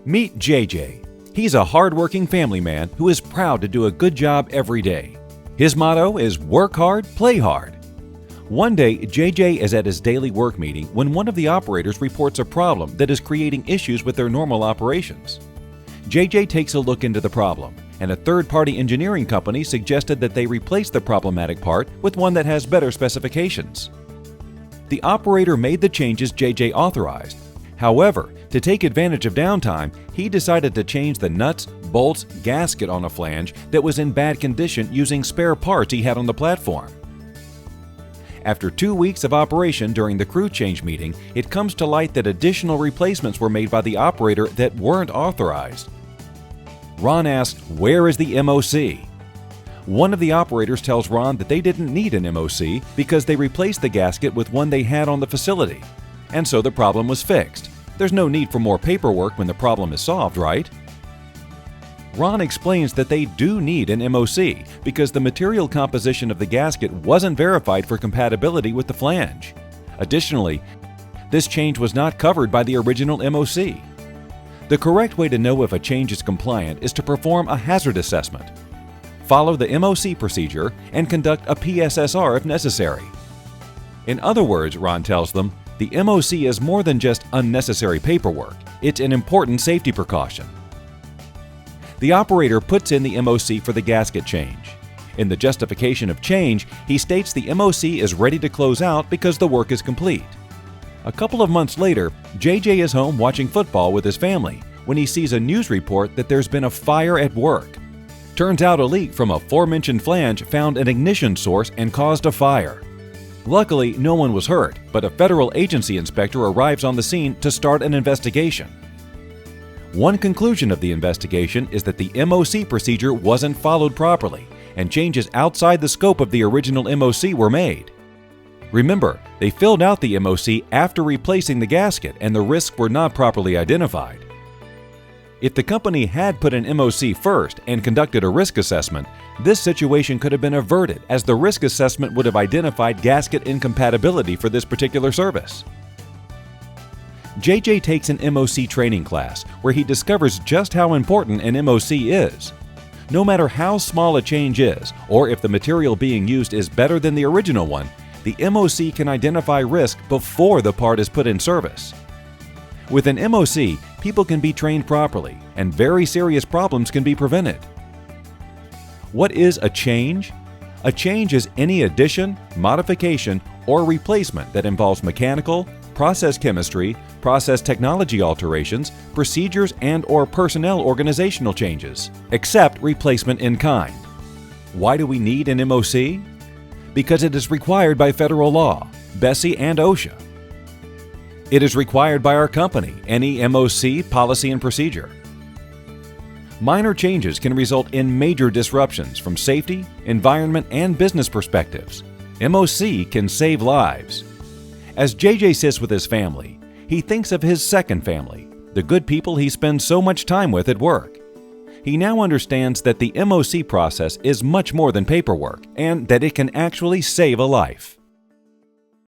Meet JJ. He's a hard-working family man who is proud to do a good job every day. His motto is work hard, play hard. One day, JJ is at his daily work meeting when one of the operators reports a problem that is creating issues with their normal operations. JJ takes a look into the problem, and a third-party engineering company suggested that they replace the problematic part with one that has better specifications. The operator made the changes JJ authorized. However, to take advantage of downtime, he decided to change the nuts, bolts, gasket on a flange that was in bad condition using spare parts he had on the platform. After 2 weeks of operation during the crew change meeting, it comes to light that additional replacements were made by the operator that weren't authorized. Ron asks, "Where is the MOC?" One of the operators tells Ron that they didn't need an MOC because they replaced the gasket with one they had on the facility, and so the problem was fixed. There's no need for more paperwork when the problem is solved, right? Ron explains that they do need an MOC because the material composition of the gasket wasn't verified for compatibility with the flange. Additionally, this change was not covered by the original MOC. The correct way to know if a change is compliant is to perform a hazard assessment. Follow the MOC procedure and conduct a PSSR if necessary. In other words, Ron tells them, the MOC is more than just unnecessary paperwork. It's an important safety precaution. The operator puts in the MOC for the gasket change. In the justification of change, he states the MOC is ready to close out because the work is complete. A couple of months later, JJ is home watching football with his family when he sees a news report that there's been a fire at work. Turns out a leak from a aforementioned flange found an ignition source and caused a fire. Luckily, no one was hurt, but a federal agency inspector arrives on the scene to start an investigation. One conclusion of the investigation is that the MOC procedure wasn't followed properly, and changes outside the scope of the original MOC were made. Remember, they filled out the MOC after replacing the gasket, and the risks were not properly identified. If the company had put an MOC first and conducted a risk assessment, this situation could have been averted as the risk assessment would have identified gasket incompatibility for this particular service. JJ takes an MOC training class where he discovers just how important an MOC is. No matter how small a change is, or if the material being used is better than the original one, the MOC can identify risk before the part is put in service. With an MOC, people can be trained properly, and very serious problems can be prevented. What is a change? A change is any addition, modification, or replacement that involves mechanical, process chemistry, process technology alterations, procedures and/or personnel organizational changes, except replacement in kind. Why do we need an MOC? Because it is required by federal law, BSEE and OSHA. It is required by our company, any MOC policy and procedure. Minor changes can result in major disruptions from safety, environment, and business perspectives. MOC can save lives. As JJ sits with his family, he thinks of his second family, the good people he spends so much time with at work. He now understands that the MOC process is much more than paperwork and that it can actually save a life.